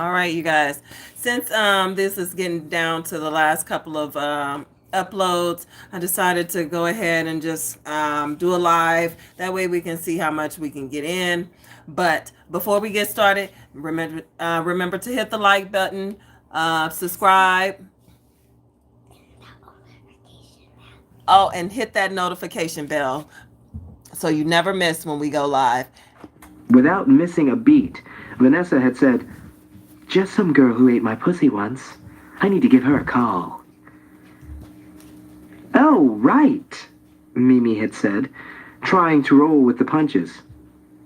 All right, you guys. Since this is getting down to the last couple of uploads, I decided to go ahead and just do a live. That way we can see how much we can get in. But before we get started, remember to hit the like button, subscribe. Oh, and hit that notification bell so you never miss when we go live. Without missing a beat, Vanessa had said, "Just some girl who ate my pussy once. I need to give her a call." "Oh, right," Mimi had said, trying to roll with the punches.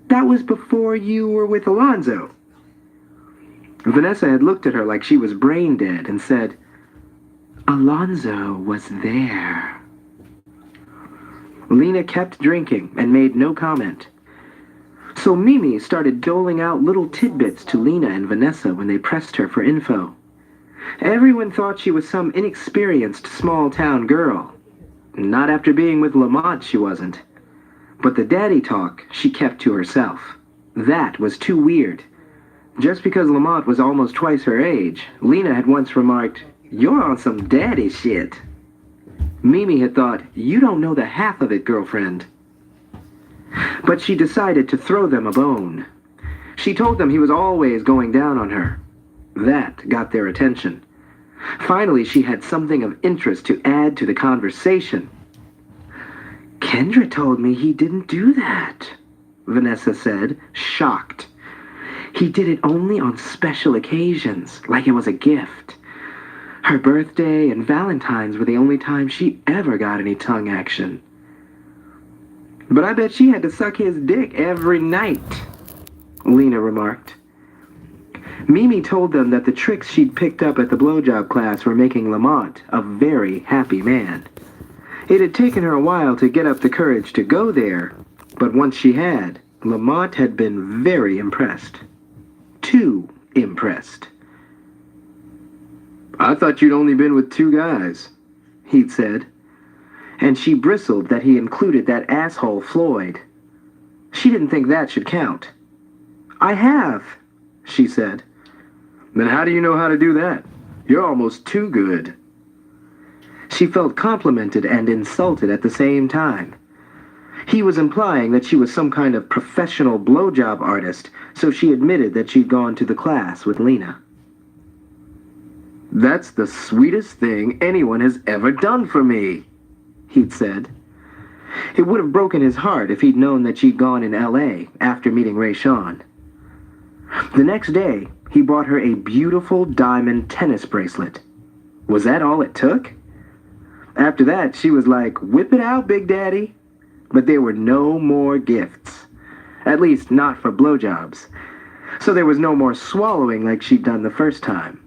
"That was before you were with Alonzo." Vanessa had looked at her like she was brain dead and said, "Alonzo was there." Lena kept drinking and made no comment. So Mimi started doling out little tidbits to Lena and Vanessa when they pressed her for info. Everyone thought she was some inexperienced small-town girl. Not after being with Lamont, she wasn't. But the daddy talk she kept to herself. That was too weird. Just because Lamont was almost twice her age, Lena had once remarked, "You're on some daddy shit." Mimi had thought, "You don't know the half of it, girlfriend." But she decided to throw them a bone. She told them he was always going down on her. That got their attention. Finally, she had something of interest to add to the conversation. "Kendra told me he didn't do that," Vanessa said, shocked. "He did it only on special occasions, like it was a gift. Her birthday and Valentine's were the only time she ever got any tongue action." "But I bet she had to suck his dick every night," Lena remarked. Mimi told them that the tricks she'd picked up at the blowjob class were making Lamont a very happy man. It had taken her a while to get up the courage to go there, but once she had, Lamont had been very impressed. Too impressed. "I thought you'd only been with 2 guys," he'd said. And she bristled that he included that asshole Floyd. She didn't think that should count. "I have," she said. "Then how do you know how to do that? You're almost too good." She felt complimented and insulted at the same time. He was implying that she was some kind of professional blowjob artist, so she admitted that she'd gone to the class with Lena. "That's the sweetest thing anyone has ever done for me," he'd said. It would have broken his heart if he'd known that she'd gone in L.A. after meeting Ray Sean. The next day, he bought her a beautiful diamond tennis bracelet. Was that all it took? After that, she was like, "Whip it out, Big Daddy." But there were no more gifts. At least, not for blowjobs. So there was no more swallowing like she'd done the first time.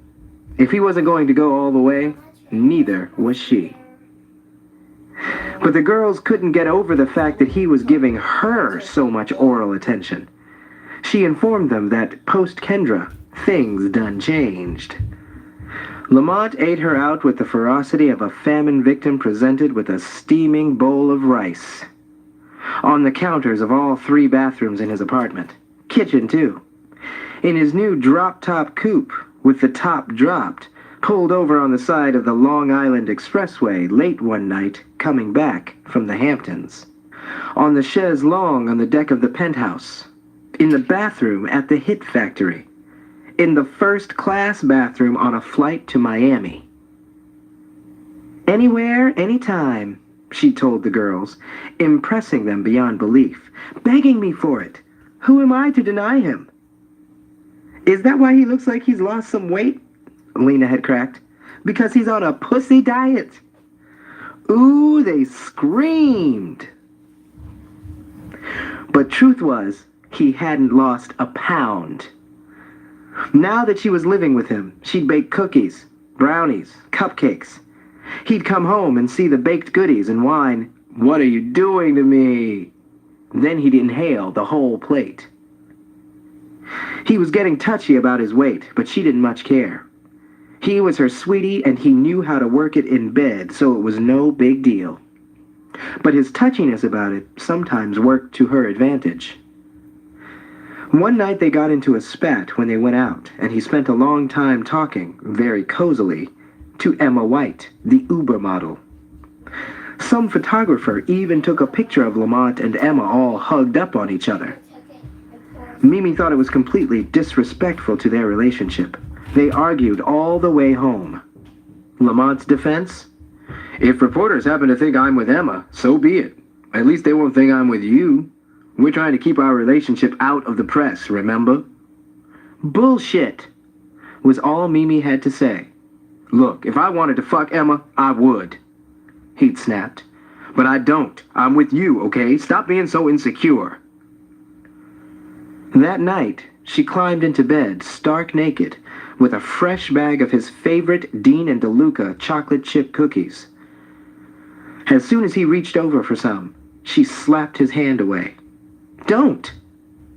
If he wasn't going to go all the way, neither was she. But the girls couldn't get over the fact that he was giving her so much oral attention. She informed them that post-Kendra, things done changed. Lamont ate her out with the ferocity of a famine victim presented with a steaming bowl of rice. On the counters of all 3 bathrooms in his apartment. Kitchen, too. In his new drop-top coupe, with the top dropped, pulled over on the side of the Long Island Expressway late one night, coming back from the Hamptons. On the chaise longue on the deck of the penthouse. In the bathroom at the Hit Factory. In the first-class bathroom on a flight to Miami. "Anywhere, anytime," she told the girls, impressing them beyond belief, begging me for it. Who am I to deny him? "Is that why he looks like he's lost some weight?" Lena had cracked. "Because he's on a pussy diet." Ooh, they screamed. But truth was, he hadn't lost a pound. Now that she was living with him, she'd bake cookies, brownies, cupcakes. He'd come home and see the baked goodies and whine, "What are you doing to me?" Then he'd inhale the whole plate. He was getting touchy about his weight, but she didn't much care. He was her sweetie, and he knew how to work it in bed, so it was no big deal. But his touchiness about it sometimes worked to her advantage. One night they got into a spat when they went out, and he spent a long time talking, very cozily, to Emma White, the Uber model. Some photographer even took a picture of Lamont and Emma all hugged up on each other. Mimi thought it was completely disrespectful to their relationship. They argued all the way home. Lamont's defense? If reporters happen to think I'm with Emma, so be it. At least they won't think I'm with you. We're trying to keep our relationship out of the press, remember? Bullshit, was all Mimi had to say. Look, if I wanted to fuck Emma, I would, he'd snapped. But I don't. I'm with you, okay? Stop being so insecure. That night, she climbed into bed, stark naked, with a fresh bag of his favorite Dean and DeLuca chocolate chip cookies. As soon as he reached over for some, she slapped his hand away. Don't,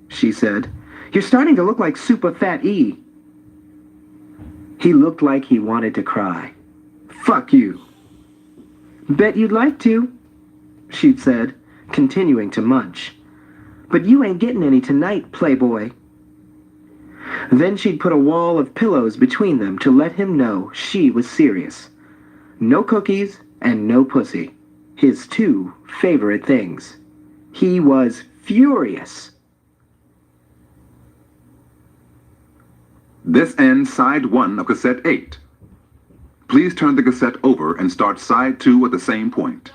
she said. You're starting to look like Super Fat E. He looked like he wanted to cry. Fuck you. Bet you'd like to, she'd said, continuing to munch. But you ain't getting any tonight, playboy. Then she'd put a wall of pillows between them to let him know she was serious. No cookies and no pussy. His two favorite things. He was furious. This ends side 1 of cassette 8. Please turn the cassette over and start side 2 at the same point.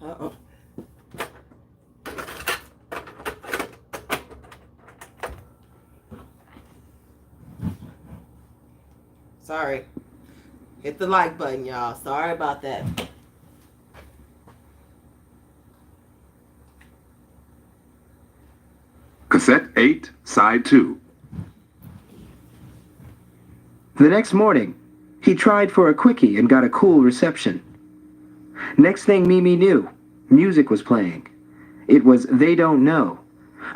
Uh-oh. Sorry. Hit the like button, y'all. Sorry about that. Cassette 8, side 2. The next morning, he tried for a quickie and got a cool reception. Next thing Mimi knew, music was playing. It was They Don't Know,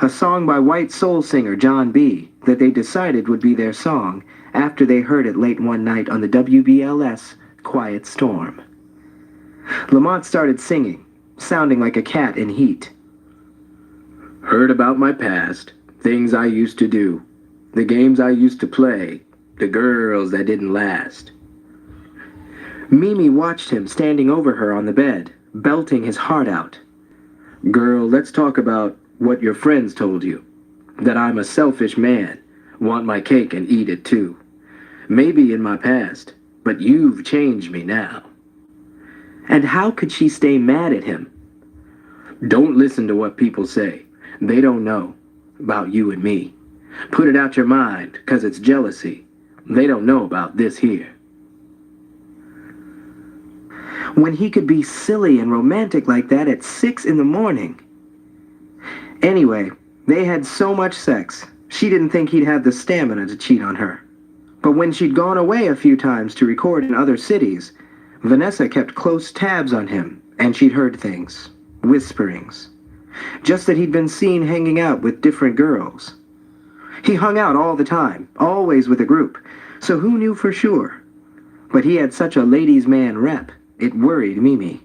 a song by white soul singer John B. that they decided would be their song after they heard it late one night on the WBLS Quiet Storm. Lamont started singing, sounding like a cat in heat. Heard about my past, things I used to do, the games I used to play, the girls that didn't last. Mimi watched him standing over her on the bed, belting his heart out. Girl, let's talk about what your friends told you. That I'm a selfish man, want my cake and eat it too. Maybe in my past, but you've changed me now. And how could she stay mad at him? Don't listen to what people say. They don't know about you and me. Put it out your mind, 'cause it's jealousy. They don't know about this here. When he could be silly and romantic like that at 6 in the morning. Anyway, they had so much sex, she didn't think he'd have the stamina to cheat on her. But when she'd gone away a few times to record in other cities, Vanessa kept close tabs on him, and she'd heard things, whisperings. Just that he'd been seen hanging out with different girls. He hung out all the time, always with a group, so who knew for sure? But he had such a ladies' man rep, it worried Mimi.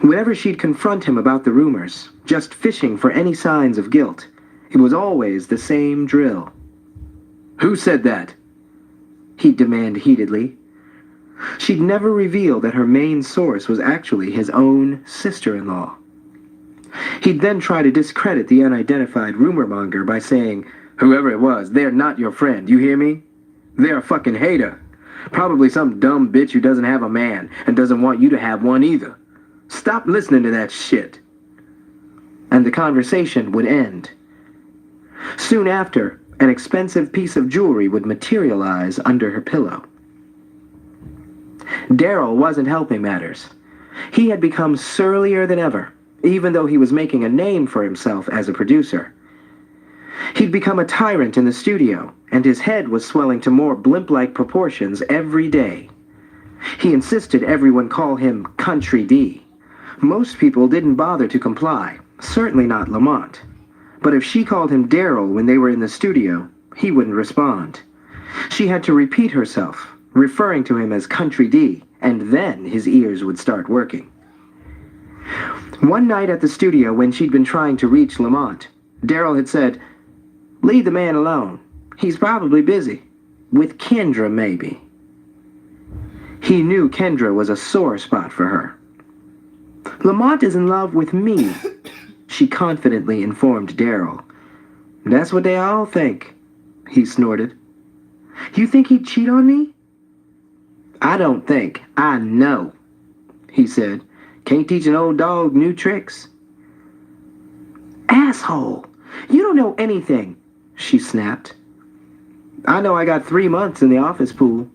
Whenever she'd confront him about the rumors, just fishing for any signs of guilt, it was always the same drill. Who said that? He'd demand heatedly. She'd never reveal that her main source was actually his own sister-in-law. He'd then try to discredit the unidentified rumor monger by saying, whoever it was, they're not your friend, you hear me? They're a fucking hater. Probably some dumb bitch who doesn't have a man and doesn't want you to have one either. Stop listening to that shit. And the conversation would end. Soon after, An expensive piece of jewelry would materialize under her pillow. Daryl wasn't helping matters. He had become surlier than ever, even though he was making a name for himself as a producer. He'd become a tyrant in the studio, and his head was swelling to more blimp-like proportions every day. He insisted everyone call him Country D. Most people didn't bother to comply, certainly not Lamont. But if she called him Daryl when they were in the studio, he wouldn't respond. She had to repeat herself, referring to him as Country D, and then his ears would start working. One night at the studio when she'd been trying to reach Lamont, Daryl had said, "Leave the man alone. He's probably busy. With Kendra, maybe." He knew Kendra was a sore spot for her. "Lamont is in love with me," she confidently informed Daryl. "That's what they all think," he snorted. "You think he'd cheat on me?" "I don't think. I know," he said. "Can't teach an old dog new tricks." "Asshole! You don't know anything," she snapped. "I know I got 3 months in the office pool."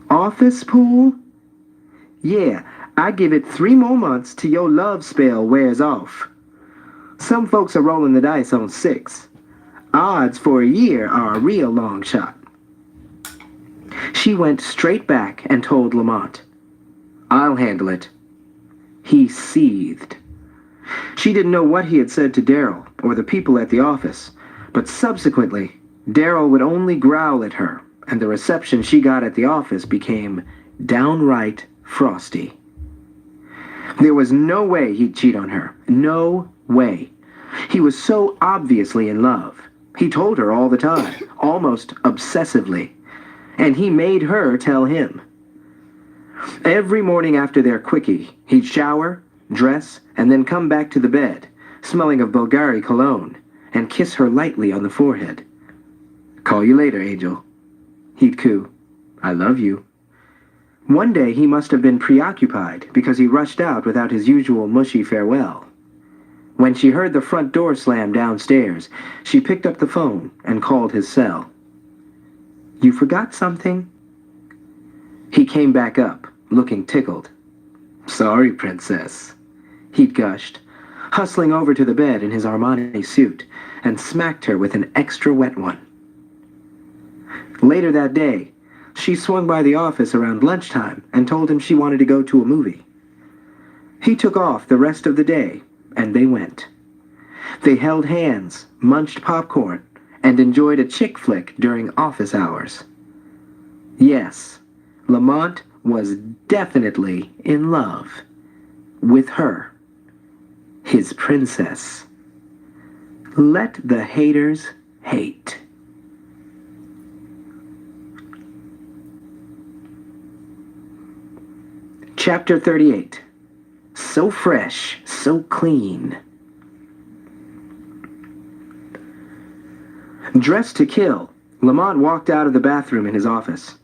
"Office pool?" "Yeah, I give it 3 more months till your love spell wears off. Some folks are rolling the dice on 6. Odds for a year are a real long shot." She went straight back and told Lamont, "I'll handle it." He seethed. She didn't know what he had said to Daryl or the people at the office, but subsequently, Daryl would only growl at her, and the reception she got at the office became downright frosty. There was no way he'd cheat on her. No way. He was so obviously in love. He told her all the time, almost obsessively. And he made her tell him. Every morning after their quickie, he'd shower, dress, and then come back to the bed, smelling of Bulgari cologne, and kiss her lightly on the forehead. "Call you later, Angel." He'd coo, "I love you." One day he must have been preoccupied because he rushed out without his usual mushy farewell. When she heard the front door slam downstairs, she picked up the phone and called his cell. "You forgot something?" He came back up, looking tickled. "Sorry, princess," he'd gushed, hustling over to the bed in his Armani suit, and smacked her with an extra wet one. Later that day, she swung by the office around lunchtime and told him she wanted to go to a movie. He took off the rest of the day, and they went. They held hands, munched popcorn, and enjoyed a chick flick during office hours. Yes, Lamont was definitely in love with her, his princess. Let the haters hate. Chapter 38. So fresh, so clean. Dressed to kill, Lamont walked out of the bathroom in his office.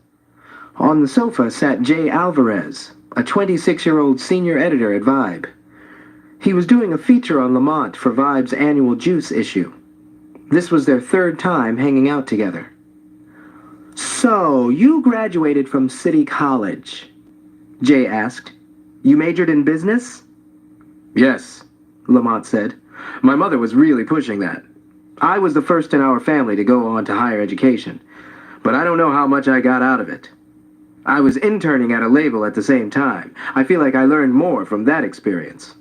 On the sofa sat Jay Alvarez, a 26-year-old senior editor at Vibe. He was doing a feature on Lamont for Vibe's annual Juice issue. This was their 3rd time hanging out together. "So, you graduated from City College?" Jay asked. "You majored in business?" "Yes," Lamont said. "My mother was really pushing that. I was the first in our family to go on to higher education, but I don't know how much I got out of it. I was interning at a label at the same time. I feel like I learned more from that experience."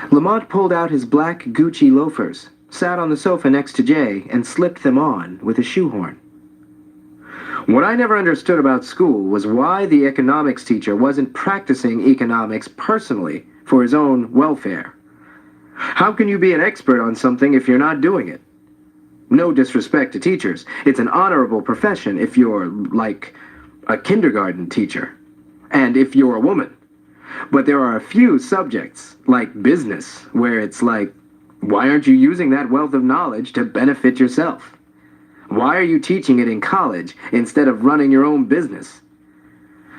Lamont pulled out his black Gucci loafers, sat on the sofa next to Jay, and slipped them on with a shoehorn. "What I never understood about school was why the economics teacher wasn't practicing economics personally for his own welfare. How can you be an expert on something if you're not doing it? No disrespect to teachers. It's an honorable profession if you're, like, a kindergarten teacher. And if you're a woman. But there are a few subjects, like business, where it's like, why aren't you using that wealth of knowledge to benefit yourself? Why are you teaching it in college instead of running your own business?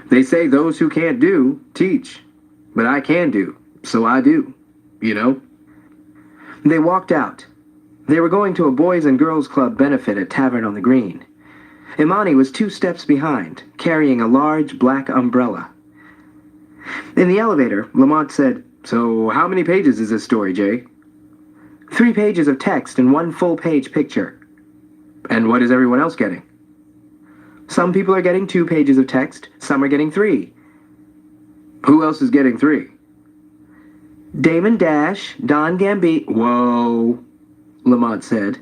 They say those who can't do, teach. But I can do, so I do, you know?" They walked out. They were going to a Boys and Girls Club benefit at Tavern on the Green. Imani was 2 steps behind, carrying a large black umbrella. In the elevator, Lamont said, "So how many pages is this story, Jay?" 3 pages of text and 1 full-page picture. And what is everyone else getting? Some people are getting 2 pages of text, some are getting 3. Who else is getting 3? Damon Dash, Don Gambino... Whoa, Lamont said.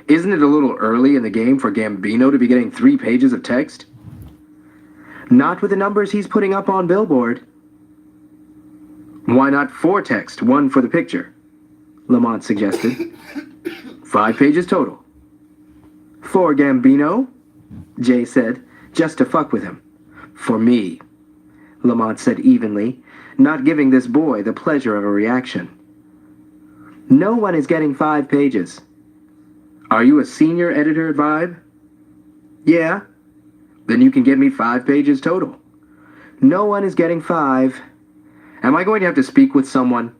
Isn't it a little early in the game for Gambino to be getting 3 pages of text? Not with the numbers he's putting up on Billboard. Why not 4 text, 1 for the picture? Lamont suggested. 5 pages total. For Gambino? Jay said, just to fuck with him. For me, Lamont said evenly, not giving this boy the pleasure of a reaction. No one is getting 5 pages. Are you a senior editor at Vibe? Yeah. Then you can give me 5 pages total. No one is getting 5. Am I going to have to speak with someone?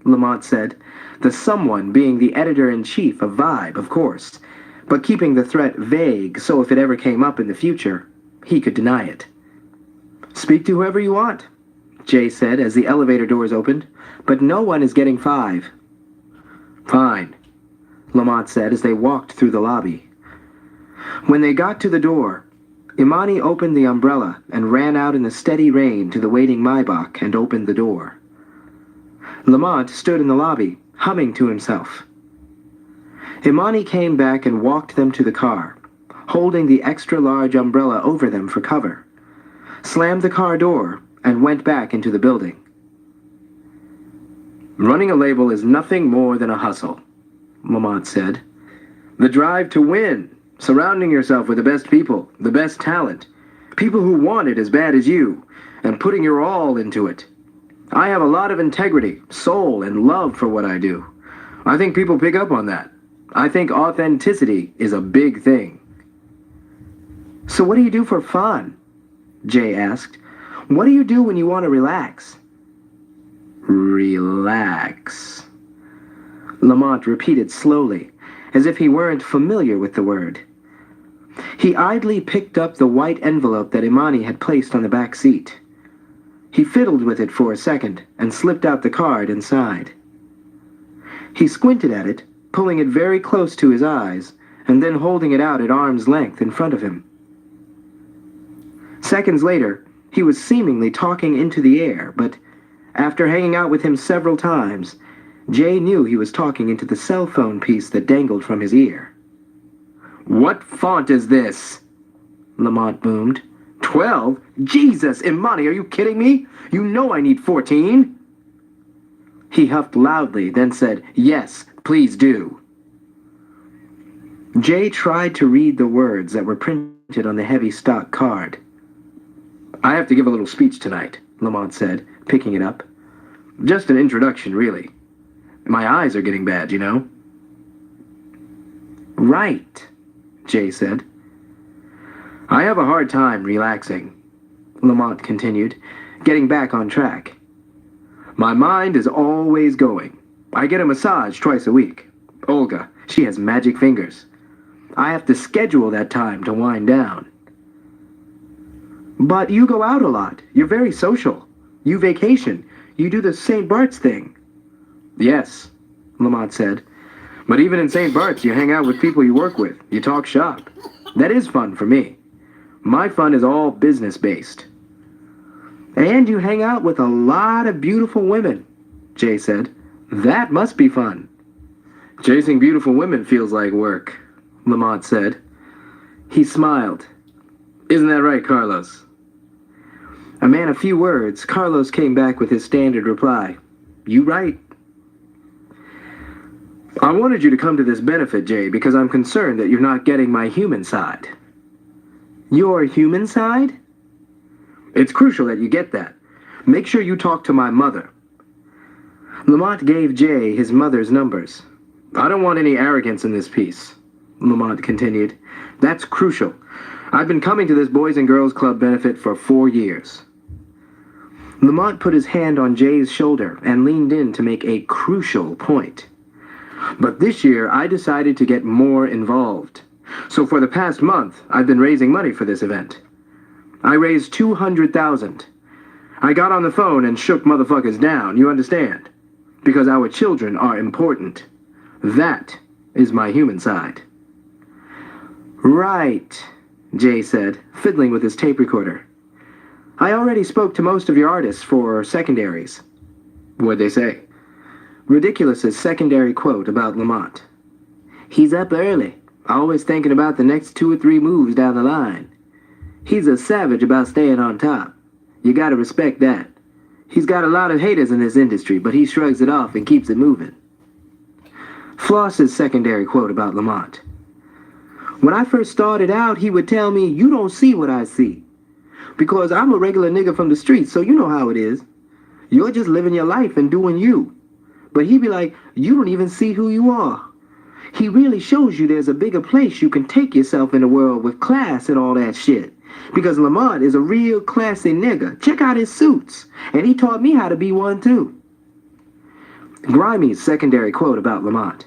Lamont said, the someone being the editor-in-chief of Vibe, of course, but keeping the threat vague so if it ever came up in the future, he could deny it. Speak to whoever you want, Jay said as the elevator doors opened, but no one is getting 5. Fine, Lamont said as they walked through the lobby. When they got to the door, Imani opened the umbrella and ran out in the steady rain to the waiting Maybach and opened the door. Lamont stood in the lobby, humming to himself. Imani came back and walked them to the car, holding the extra-large umbrella over them for cover, slammed the car door, and went back into the building. Running a label is nothing more than a hustle, Lamont said. The drive to win, surrounding yourself with the best people, the best talent, people who want it as bad as you, and putting your all into it. I have a lot of integrity, soul, and love for what I do. I think people pick up on that. I think authenticity is a big thing. So what do you do for fun? Jay asked. What do you do when you want to relax? Relax, Lamont repeated slowly, as if he weren't familiar with the word. He idly picked up the white envelope that Imani had placed on the back seat. He fiddled with it for a second and slipped out the card inside. He squinted at it, pulling it very close to his eyes, and then holding it out at arm's length in front of him. Seconds later, he was seemingly talking into the air, but after hanging out with him several times, Jay knew he was talking into the cell phone piece that dangled from his ear. What font is this? Lamont boomed. 12? Jesus, Imani, are you kidding me? You know I need 14. He huffed loudly, then said, Yes, please do. Jay tried to read the words that were printed on the heavy stock card. I have to give a little speech tonight, Lamont said, picking it up. Just an introduction, really. My eyes are getting bad, you know. Right, Jay said. I have a hard time relaxing, Lamont continued, getting back on track. My mind is always going. I get a massage twice a week. Olga, she has magic fingers. I have to schedule that time to wind down. But you go out a lot. You're very social. You vacation. You do the St. Bart's thing. Yes, Lamont said. But even in St. Bart's, you hang out with people you work with. You talk shop. That is fun for me. My fun is all business-based. And you hang out with a lot of beautiful women, Jay said. That must be fun. Chasing beautiful women feels like work, Lamont said. He smiled. Isn't that right, Carlos? A man of few words, Carlos came back with his standard reply. You right. I wanted you to come to this benefit, Jay, because I'm concerned that you're not getting my human side. Your human side? It's crucial that you get that. Make sure you talk to my mother. Lamont gave Jay his mother's numbers. I don't want any arrogance in this piece, Lamont continued. That's crucial. I've been coming to this Boys and Girls Club benefit for 4 years. Lamont put his hand on Jay's shoulder and leaned in to make a crucial point. But this year, I decided to get more involved. So for the past month, I've been raising money for this event. I raised $200,000. I got on the phone and shook motherfuckers down, you understand? Because our children are important. That is my human side. Right, Jay said, fiddling with his tape recorder. I already spoke to most of your artists for secondaries. What'd they say? Ridiculous's secondary quote about Lamont. He's up early, always thinking about the next 2 or 3 moves down the line. He's a savage about staying on top. You gotta respect that. He's got a lot of haters in this industry, but he shrugs it off and keeps it moving. Floss's secondary quote about Lamont. When I first started out, he would tell me, you don't see what I see. Because I'm a regular nigga from the streets, so you know how it is. You're just living your life and doing you. But he'd be like, you don't even see who you are. He really shows you there's a bigger place you can take yourself in the world with class and all that shit. Because Lamont is a real classy nigga. Check out his suits. And he taught me how to be one too. Grimey's secondary quote about Lamont.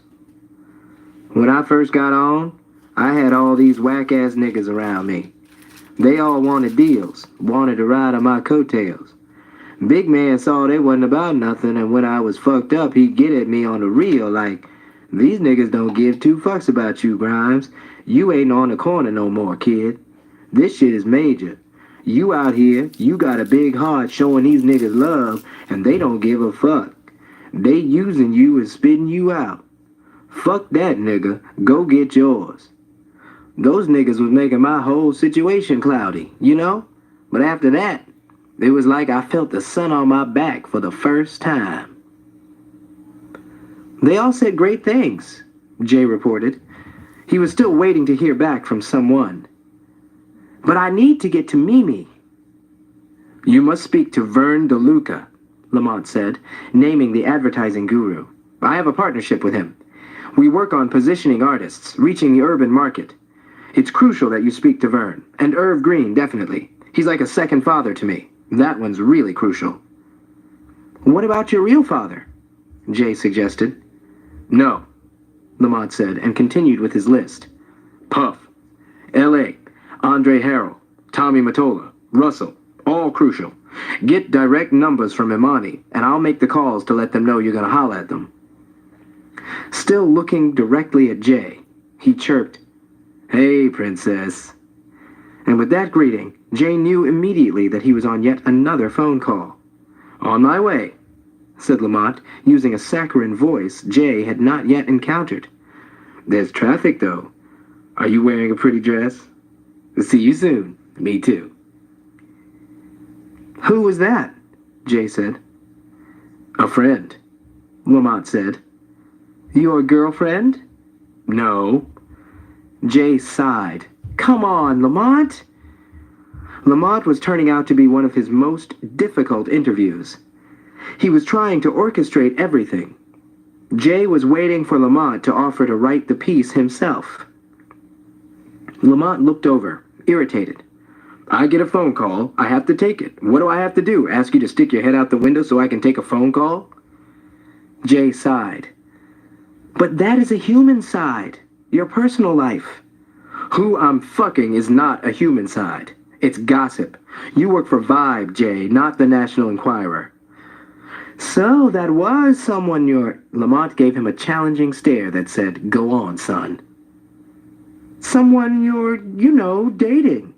When I first got on, I had all these whack-ass niggas around me. They all wanted deals, wanted to ride on my coattails. Big man saw they wasn't about nothing, and when I was fucked up, he'd get at me on the real like, these niggas don't give 2 fucks about you, Grimes. You ain't on the corner no more, kid. This shit is major. You out here, you got a big heart showing these niggas love, and they don't give a fuck. They using you and spitting you out. Fuck that, nigga. Go get yours. Those niggas was making my whole situation cloudy, you know? But after that, it was like I felt the sun on my back for the first time. They all said great things, Jay reported. He was still waiting to hear back from someone. But I need to get to Mimi. You must speak to Vern DeLuca, Lamont said, naming the advertising guru. I have a partnership with him. We work on positioning artists, reaching the urban market. It's crucial that you speak to Vern, and Irv Green, definitely. He's like a second father to me. That one's really crucial. What about your real father? Jay suggested. No, Lamont said, and continued with his list. Puff, L.A., Andre Harrell, Tommy Mottola, Russell, all crucial. Get direct numbers from Imani, and I'll make the calls to let them know you're gonna holler at them. Still looking directly at Jay, he chirped, Hey, princess. And with that greeting, Jay knew immediately that he was on yet another phone call. On my way, said Lamont, using a saccharine voice Jay had not yet encountered. There's traffic, though. Are you wearing a pretty dress? See you soon. Me too. Who was that? Jay said. A friend, Lamont said. Your girlfriend? No. Jay sighed. Come on, Lamont. Lamont was turning out to be one of his most difficult interviews. He was trying to orchestrate everything. Jay was waiting for Lamont to offer to write the piece himself. Lamont looked over, irritated. I get a phone call. I have to take it. What do I have to do? Ask you to stick your head out the window so I can take a phone call? Jay sighed. But that is a human side. Your personal life. Who I'm fucking is not a human side. It's gossip. You work for Vibe, Jay, not the National Enquirer. So that was someone you're... Lamont gave him a challenging stare that said, Go on, son. Someone you're, dating.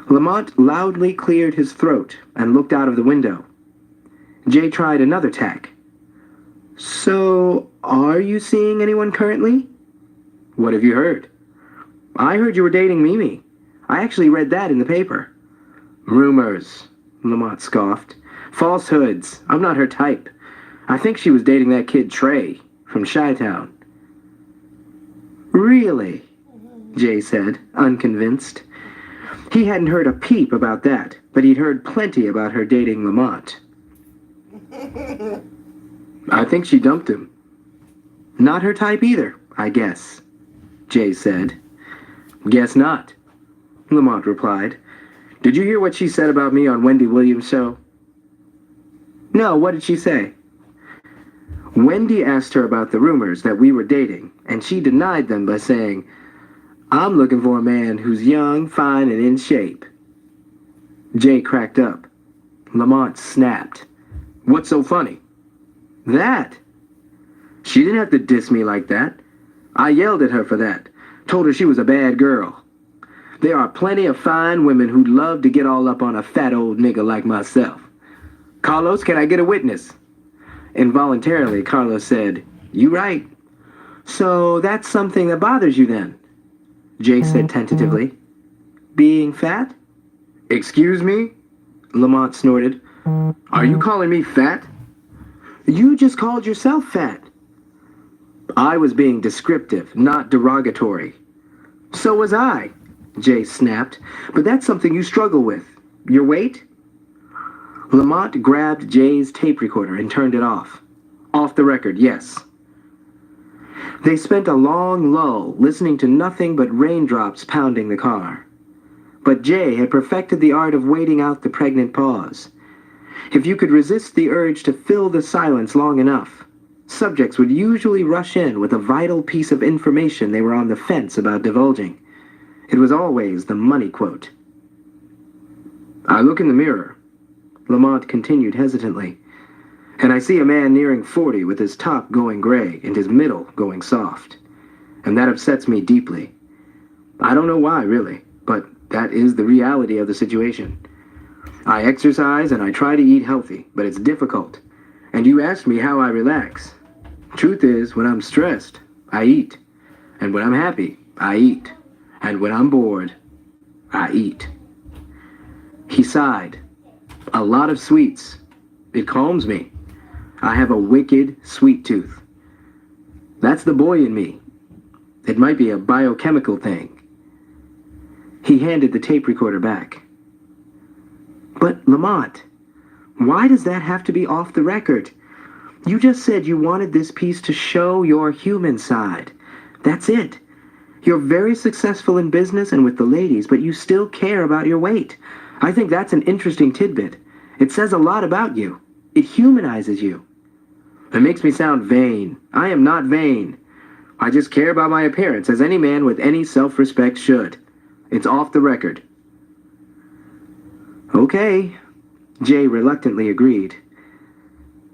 Lamont loudly cleared his throat and looked out of the window. Jay tried another tack. So, are you seeing anyone currently? What have you heard? I heard you were dating Mimi. I actually read that in the paper. Rumors, Lamont scoffed. Falsehoods. I'm not her type. I think she was dating that kid Trey from Chi-Town. Really? Jay said, unconvinced. He hadn't heard a peep about that, but he'd heard plenty about her dating Lamont. I think she dumped him. Not her type either, I guess, Jay said. Guess not, Lamont replied. Did you hear what she said about me on Wendy Williams' show? No, what did she say? Wendy asked her about the rumors that we were dating, and she denied them by saying, "I'm looking for a man who's young, fine, and in shape." Jay cracked up. Lamont snapped. "What's so funny?" "That. She didn't have to diss me like that. I yelled at her for that. Told her she was a bad girl. There are plenty of fine women who'd love to get all up on a fat old nigga like myself. Carlos, can I get a witness?" Involuntarily, Carlos said, "You right. So that's something that bothers you then?" Jay said tentatively. "Being fat?" "Excuse me?" Lamont snorted. "Are you calling me fat?" "You just called yourself fat." "I was being descriptive, not derogatory." "So was I," Jay snapped. "But that's something you struggle with. Your weight?" Lamont grabbed Jay's tape recorder and turned it off. "Off the record, yes." They spent a long lull listening to nothing but raindrops pounding the car. But Jay had perfected the art of waiting out the pregnant pause. If you could resist the urge to fill the silence long enough, subjects would usually rush in with a vital piece of information they were on the fence about divulging. It was always the money quote. "I look in the mirror," Lamont continued hesitantly, "and I see a man nearing 40 with his top going gray and his middle going soft. And that upsets me deeply. I don't know why, really, but that is the reality of the situation. I exercise and I try to eat healthy, but it's difficult. And you asked me how I relax. Truth is, when I'm stressed, I eat. And when I'm happy, I eat. And when I'm bored, I eat." He sighed. "A lot of sweets. It calms me. I have a wicked sweet tooth. That's the boy in me. It might be a biochemical thing." He handed the tape recorder back. "But, Lamont, why does that have to be off the record? You just said you wanted this piece to show your human side. That's it. You're very successful in business and with the ladies, but you still care about your weight. I think that's an interesting tidbit. It says a lot about you. It humanizes you." "It makes me sound vain. I am not vain. I just care about my appearance, as any man with any self-respect should. It's off the record." "Okay," Jay reluctantly agreed.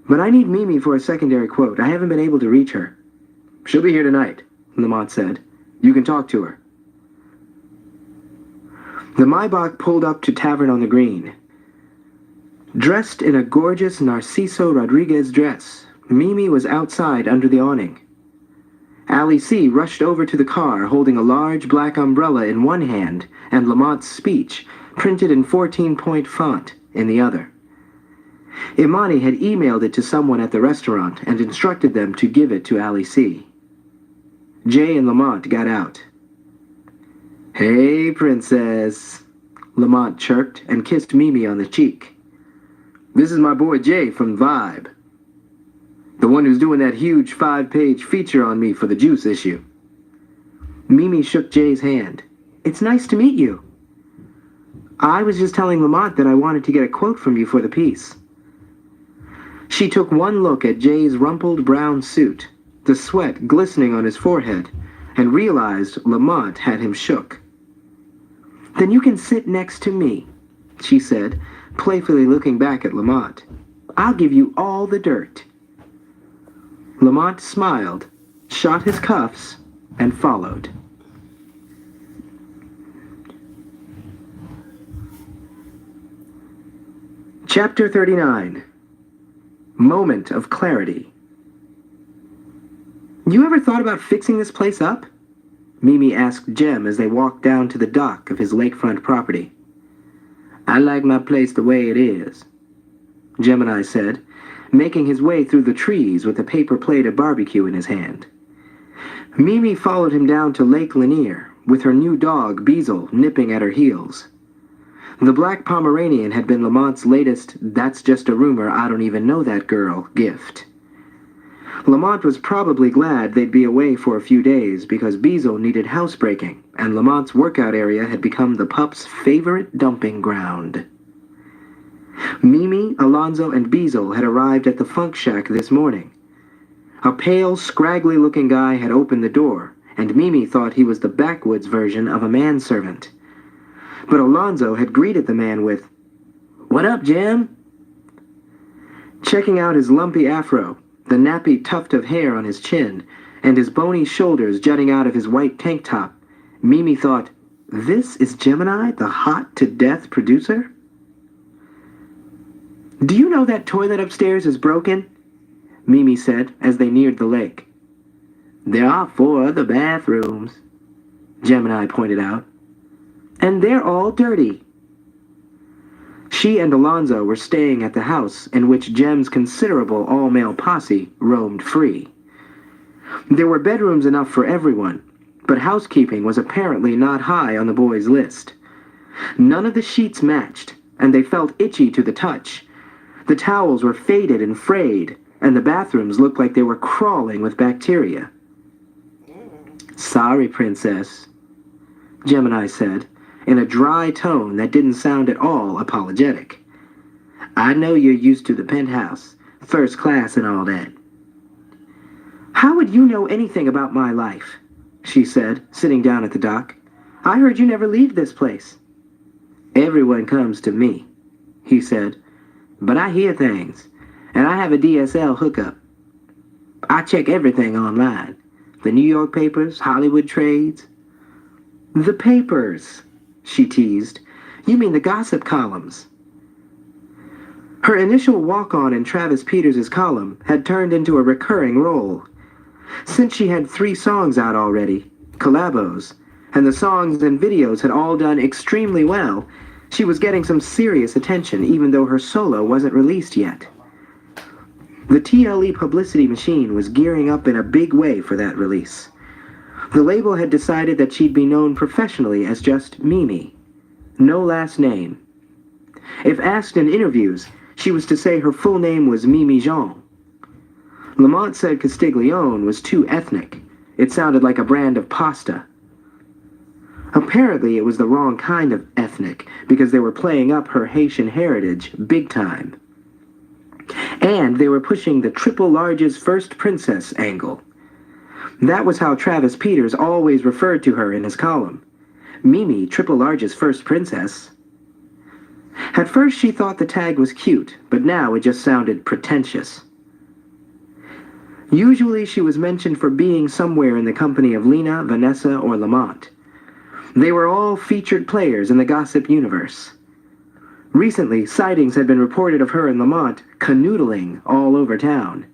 "But I need Mimi for a secondary quote. I haven't been able to reach her." "She'll be here tonight," Lamont said. "You can talk to her." The Maybach pulled up to Tavern on the Green. Dressed in a gorgeous Narciso Rodriguez dress, Mimi was outside under the awning. Allie C. rushed over to the car holding a large black umbrella in one hand and Lamont's speech, printed in 14-point font, in the other. Imani had emailed it to someone at the restaurant and instructed them to give it to Allie C. Jay and Lamont got out. "Hey, princess," Lamont chirped and kissed Mimi on the cheek. "This is my boy Jay from Vibe. The one who's doing that huge 5-page feature on me for the Juice issue." Mimi shook Jay's hand. "It's nice to meet you." "I was just telling Lamont that I wanted to get a quote from you for the piece." She took one look at Jay's rumpled brown suit, the sweat glistening on his forehead, and realized Lamont had him shook. "Then you can sit next to me," she said, playfully looking back at Lamont. "I'll give you all the dirt." Lamont smiled, shot his cuffs, and followed. Chapter 39. Moment of Clarity. "You ever thought about fixing this place up?" Mimi asked Jem as they walked down to the dock of his lakefront property. "I like my place the way it is," Gemini said, making his way through the trees with a paper plate of barbecue in his hand. Mimi followed him down to Lake Lanier, with her new dog, Beazle, nipping at her heels. The black Pomeranian had been Lamont's latest "that's just a rumor, I don't even know that girl" gift. Lamont was probably glad they'd be away for a few days because Beazle needed housebreaking, and Lamont's workout area had become the pup's favorite dumping ground. Mimi, Alonzo, and Beazle had arrived at the Funk Shack this morning. A pale, scraggly-looking guy had opened the door, and Mimi thought he was the backwoods version of a manservant. But Alonzo had greeted the man with, "What up, Jim?" Checking out his lumpy afro, the nappy tuft of hair on his chin, and his bony shoulders jutting out of his white tank top, Mimi thought, "This is Gemini, the hot-to-death producer?" "Do you know that toilet upstairs is broken?" Mimi said as they neared the lake. "There are 4 other bathrooms," Gemini pointed out. "And they're all dirty." She and Alonzo were staying at the house in which Jem's considerable all-male posse roamed free. There were bedrooms enough for everyone, but housekeeping was apparently not high on the boys' list. None of the sheets matched, and they felt itchy to the touch. The towels were faded and frayed, and the bathrooms looked like they were crawling with bacteria. "Sorry, Princess," Gemini said, in a dry tone that didn't sound at all apologetic. "I know you're used to the penthouse, first class and all that." "How would you know anything about my life?" she said, sitting down at the dock. "I heard you never leave this place." "Everyone comes to me," he said, "but I hear things, and I have a DSL hookup. I check everything online. The New York papers, Hollywood trades." "The papers," she teased. "You mean the gossip columns." Her initial walk-on in Travis Peters' column had turned into a recurring role. Since she had 3 songs out already, collabos, and the songs and videos had all done extremely well, she was getting some serious attention even though her solo wasn't released yet. The TLE publicity machine was gearing up in a big way for that release. The label had decided that she'd be known professionally as just Mimi. No last name. If asked in interviews, she was to say her full name was Mimi Jean. Lamont said Castiglione was too ethnic. It sounded like a brand of pasta. Apparently it was the wrong kind of ethnic, because they were playing up her Haitian heritage big time. And they were pushing the triple large's first princess angle. That was how Travis Peters always referred to her in his column. Mimi, triple large's first princess. At first she thought the tag was cute, but now it just sounded pretentious. Usually she was mentioned for being somewhere in the company of Lena, Vanessa, or Lamont. They were all featured players in the gossip universe. Recently, sightings had been reported of her and Lamont canoodling all over town.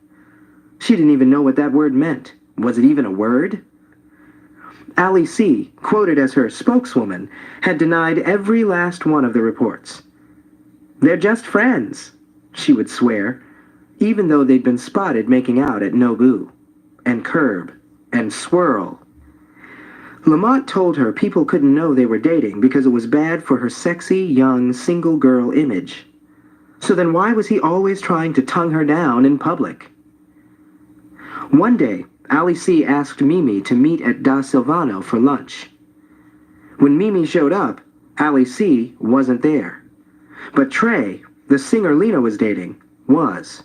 She didn't even know what that word meant. Was it even a word? Allie C., quoted as her spokeswoman, had denied every last one of the reports. "They're just friends," she would swear, even though they'd been spotted making out at Nobu, and Curb, and Swirl. Lamont told her people couldn't know they were dating because it was bad for her sexy, young, single girl image. So then why was he always trying to tongue her down in public? One day, Allie C. asked Mimi to meet at Da Silvano for lunch. When Mimi showed up, Allie C. wasn't there. But Trey, the singer Lena was dating, was.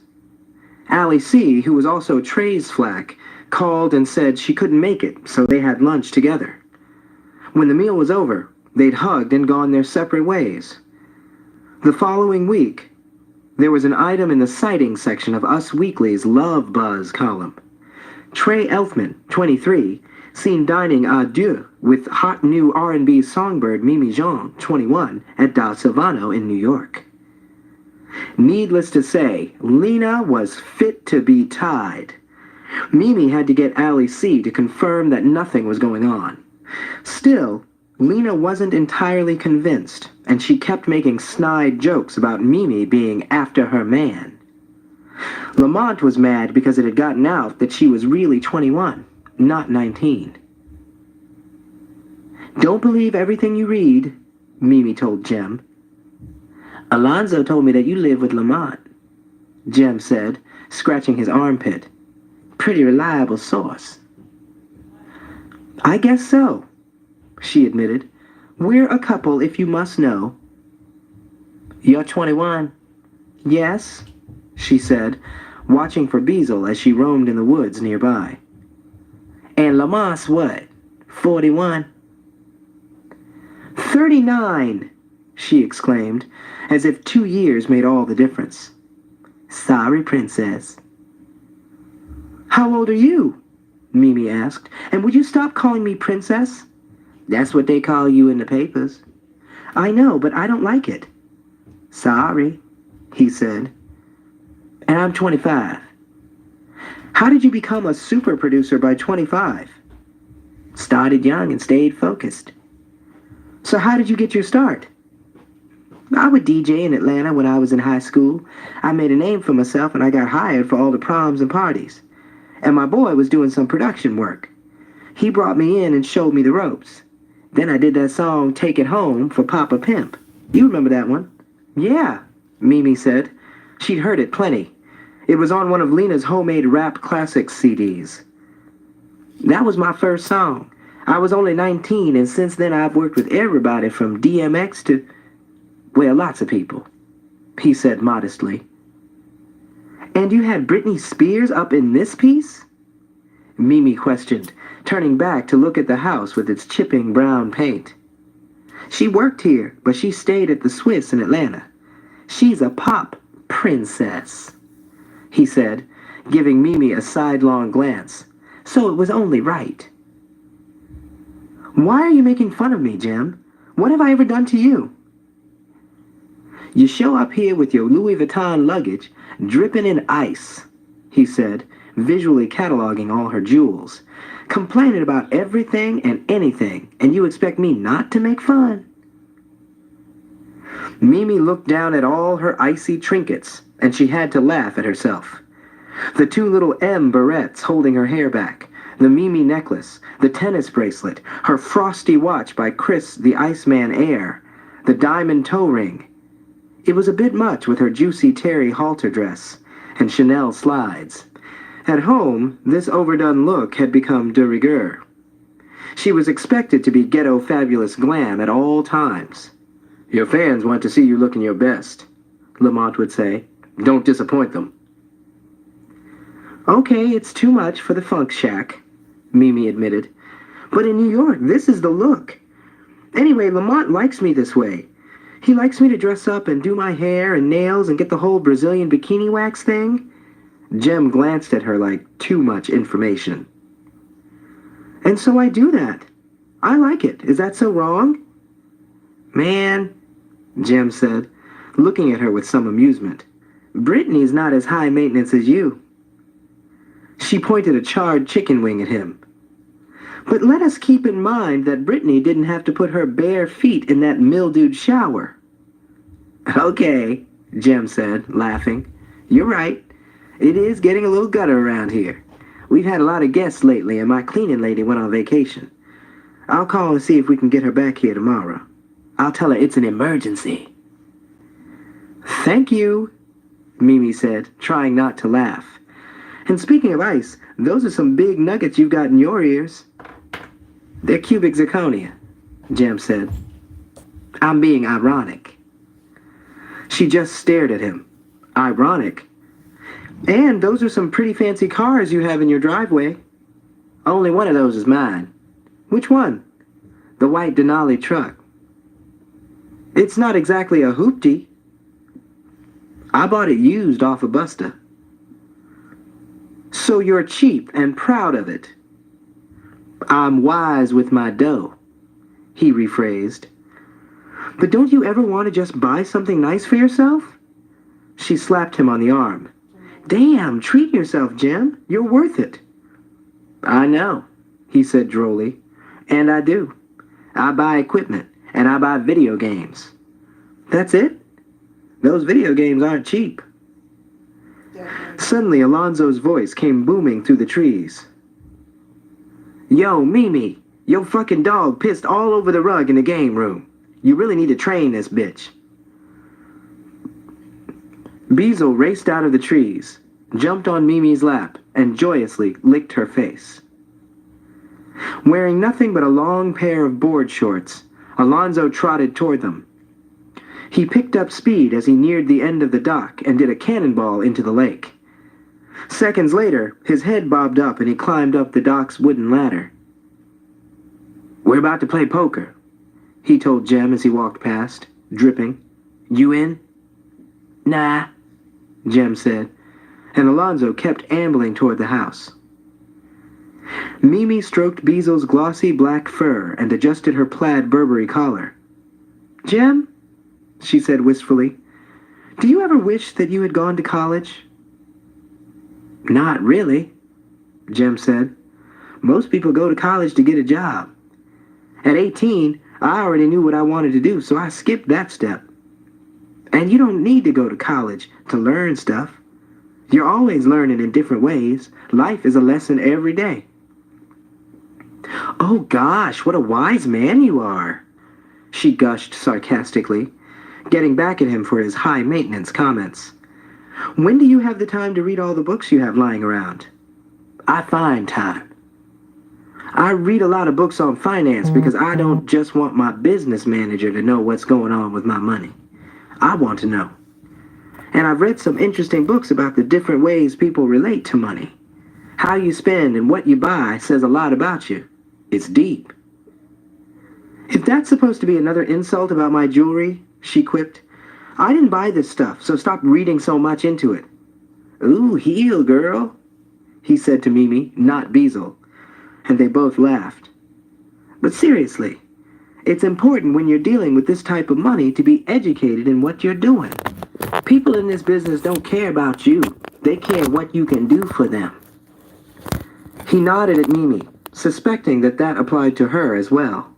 Allie C., who was also Trey's flack, called and said she couldn't make it, so they had lunch together. When the meal was over, they'd hugged and gone their separate ways. The following week, there was an item in the sighting section of Us Weekly's Love Buzz column. Trey Elfman, 23, seen dining à deux with hot new R&B songbird Mimi Jean, 21, at Da Silvano in New York. Needless to say, Lena was fit to be tied. Mimi had to get Allie C. to confirm that nothing was going on. Still, Lena wasn't entirely convinced, and she kept making snide jokes about Mimi being after her man. Lamont was mad because it had gotten out that she was really 21, not 19. "Don't believe everything you read," Mimi told Jem. "Alonzo told me that you live with Lamont," Jem said, scratching his armpit. "Pretty reliable source." "I guess so," she admitted. "We're a couple, if you must know." "You're 21. "Yes," she said, watching for Beazle as she roamed in the woods nearby. And Lamont's what? 41? 39! She exclaimed, as if 2 years made all the difference. Sorry, Princess. How old are you? Mimi asked. And would you stop calling me Princess? That's what they call you in the papers. I know, but I don't like it. Sorry, he said. And I'm 25. How did you become a super producer by 25? Started young and stayed focused. So how did you get your start? I would DJ in Atlanta when I was in high school. I made a name for myself and I got hired for all the proms and parties. And my boy was doing some production work. He brought me in and showed me the ropes. Then I did that song Take It Home for Papa Pimp. You remember that one? Yeah, Mimi said. She'd heard it plenty. It was on one of Lena's homemade rap classics CDs. That was my first song. I was only 19, and since then I've worked with everybody from DMX to, well, lots of people, he said modestly. And you had Britney Spears up in this piece? Mimi questioned, turning back to look at the house with its chipping brown paint. She worked here, but she stayed at the Swiss in Atlanta. She's a pop princess, he said, giving Mimi a sidelong glance. So it was only right. Why are you making fun of me, Jim? What have I ever done to you? You show up here with your Louis Vuitton luggage, dripping in ice, he said, visually cataloging all her jewels, complaining about everything and anything, and you expect me not to make fun? Mimi looked down at all her icy trinkets, and she had to laugh at herself. The 2 little M barrettes holding her hair back, the Mimi necklace, the tennis bracelet, her frosty watch by Chris the Iceman Air, the diamond toe ring. It was a bit much with her juicy terry halter dress and Chanel slides. At home, this overdone look had become de rigueur. She was expected to be ghetto fabulous glam at all times. Your fans want to see you looking your best, Lamont would say. Don't disappoint them. Okay, it's too much for the funk shack, Mimi admitted. But in New York, this is the look. Anyway, Lamont likes me this way. He likes me to dress up and do my hair and nails and get the whole Brazilian bikini wax thing. Jem glanced at her like too much information. And so I do that. I like it. Is that so wrong? Man, Jem said, looking at her with some amusement. Brittany's not as high maintenance as you. She pointed a charred chicken wing at him. But let us keep in mind that Brittany didn't have to put her bare feet in that mildewed shower. Okay, Jem said, laughing. You're right. It is getting a little gutter around here. We've had a lot of guests lately, and my cleaning lady went on vacation. I'll call and see if we can get her back here tomorrow. I'll tell her it's an emergency. Thank you, Mimi said, trying not to laugh. And speaking of ice, those are some big nuggets you've got in your ears. They're cubic zirconia, Jem said. I'm being ironic. She just stared at him. Ironic? And those are some pretty fancy cars you have in your driveway. Only one of those is mine. Which one? The white Denali truck. It's not exactly a hoopty. I bought it used off of Busta. So you're cheap and proud of it. I'm wise with my dough, he rephrased. But don't you ever want to just buy something nice for yourself? She slapped him on the arm. Damn, treat yourself, Jem. You're worth it. I know, he said drolly. And I do. I buy equipment, and I buy video games. That's it? Those video games aren't cheap. Suddenly, Alonzo's voice came booming through the trees. Yo, Mimi, your fucking dog pissed all over the rug in the game room. You really need to train this bitch. Beazle raced out of the trees, jumped on Mimi's lap, and joyously licked her face. Wearing nothing but a long pair of board shorts, Alonzo trotted toward them. He picked up speed as he neared the end of the dock and did a cannonball into the lake. Seconds later, his head bobbed up and he climbed up the dock's wooden ladder. "We're about to play poker," he told Jem as he walked past, dripping. "You in?" "Nah," Jem said, and Alonzo kept ambling toward the house. Mimi stroked Beasel's glossy black fur and adjusted her plaid Burberry collar. "Jem," she said wistfully, "do you ever wish that you had gone to college?" "Not really," Jem said. "Most people go to college to get a job. At 18, I already knew what I wanted to do, so I skipped that step. And you don't need to go to college to learn stuff. You're always learning in different ways. Life is a lesson every day." "Oh gosh, what a wise man you are," she gushed sarcastically, getting back at him for his high-maintenance comments. "When do you have the time to read all the books you have lying around?" "I find time. I read a lot of books on finance because I don't just want my business manager to know what's going on with my money. I want to know. And I've read some interesting books about the different ways people relate to money. How you spend and what you buy says a lot about you. It's deep." "If that's supposed to be another insult about my jewelry," she quipped, "I didn't buy this stuff, so stop reading so much into it." "Ooh, heel, girl," he said to Mimi, not Beazle, and they both laughed. "But seriously, it's important when you're dealing with this type of money to be educated in what you're doing. People in this business don't care about you. They care what you can do for them." He nodded at Mimi, suspecting that that applied to her as well.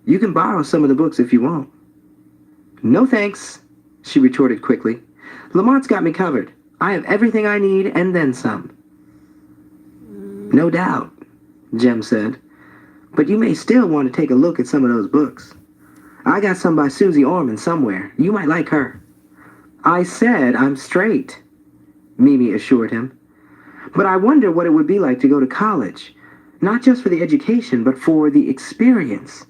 "You can borrow some of the books if you want." "No thanks," she retorted quickly. "Lamont's got me covered. I have everything I need and then some." "No doubt," Jem said. "But you may still want to take a look at some of those books. I got some by Susie Orman somewhere. You might like her." "I said I'm straight," Mimi assured him. "But I wonder what it would be like to go to college. Not just for the education, but for the experience.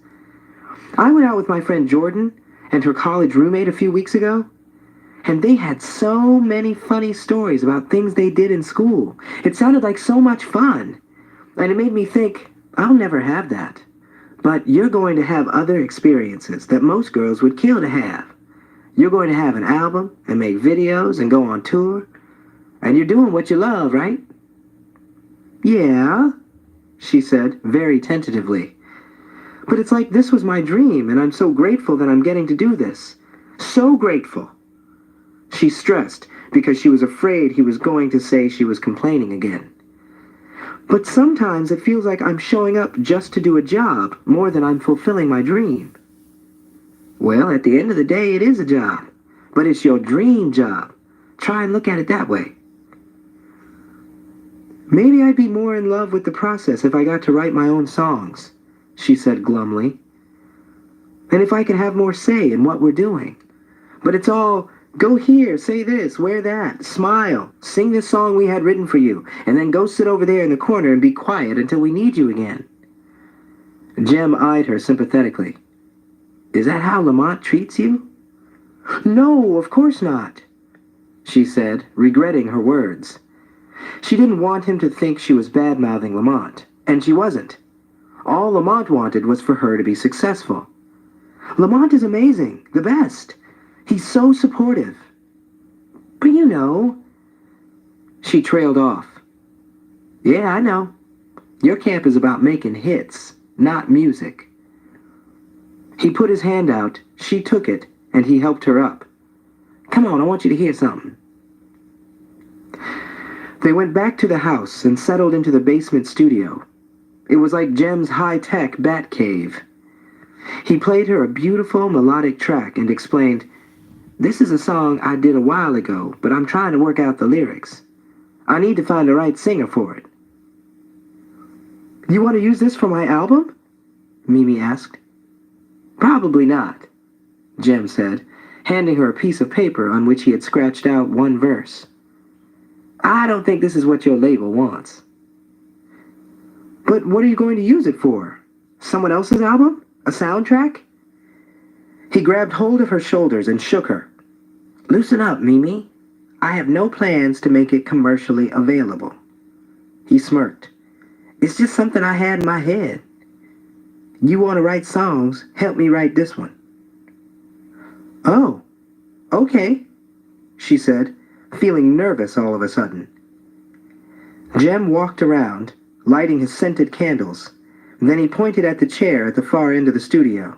I went out with my friend Jordan and her college roommate a few weeks ago, and they had so many funny stories about things they did in school. It sounded like so much fun. And it made me think, I'll never have that. But you're going to have other experiences that most girls would kill to have. You're going to have an album and make videos and go on tour. And you're doing what you love, right?" "Yeah," she said, very tentatively. "But it's like this was my dream, and I'm so grateful that I'm getting to do this. So grateful." She stressed because she was afraid he was going to say she was complaining again. "But sometimes it feels like I'm showing up just to do a job more than I'm fulfilling my dream." "Well, at the end of the day, it is a job. But it's your dream job. Try and look at it that way." "Maybe I'd be more in love with the process if I got to write my own songs," she said glumly. "And if I could have more say in what we're doing. But it's all, go here, say this, wear that, smile, sing this song we had written for you, and then go sit over there in the corner and be quiet until we need you again." Jem eyed her sympathetically. "Is that how Lamont treats you?" "No, of course not," she said, regretting her words. She didn't want him to think she was bad-mouthing Lamont, and she wasn't. All Lamont wanted was for her to be successful. "Lamont is amazing, the best. He's so supportive. But you know..." She trailed off. "Yeah, I know. Your camp is about making hits, not music." He put his hand out, she took it, and he helped her up. "Come on, I want you to hear something." They went back to the house and settled into the basement studio. It was like Jem's high-tech bat cave. He played her a beautiful melodic track and explained, "This is a song I did a while ago, but I'm trying to work out the lyrics. I need to find the right singer for it." "You want to use this for my album?" Mimi asked. "Probably not," Jem said, handing her a piece of paper on which he had scratched out one verse. "I don't think this is what your label wants." "But what are you going to use it for? Someone else's album? A soundtrack?" He grabbed hold of her shoulders and shook her. "Loosen up, Mimi. I have no plans to make it commercially available. He smirked. It's just something I had in my head. You want to write songs? Help me write this one. Oh, okay, she said, feeling nervous all of a sudden. Jem walked around, lighting his scented candles. Then he pointed at the chair at the far end of the studio.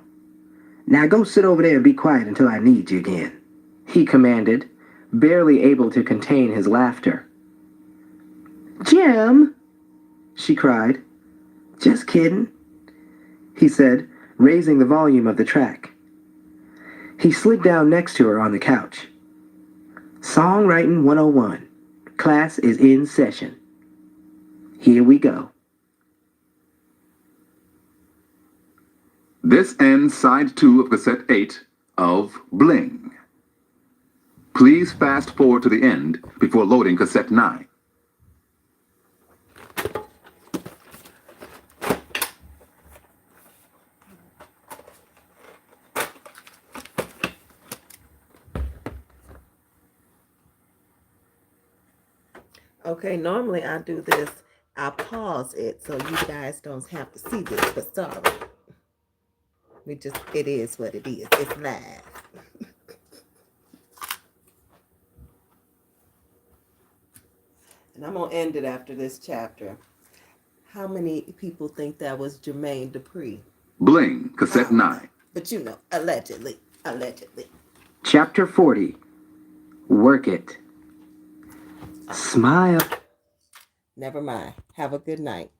Now go sit over there and be quiet until I need you again, he commanded, barely able to contain his laughter. Jem, she cried. Just kidding, he said, raising the volume of the track. He slid down next to her on the couch. Songwriting 101. Class is in session. Here we go. This ends side 2 of cassette 8 of Bling. Please fast forward to the end before loading cassette 9. Okay, normally I do this. I pause it so you guys don't have to see this, but sorry. It is what it is. It's live. And I'm going to end it after this chapter. How many people think that was Jermaine Dupri? Bling, cassette 9. But you know, allegedly. Chapter 40. Work it. Smile. Never mind. Have a good night.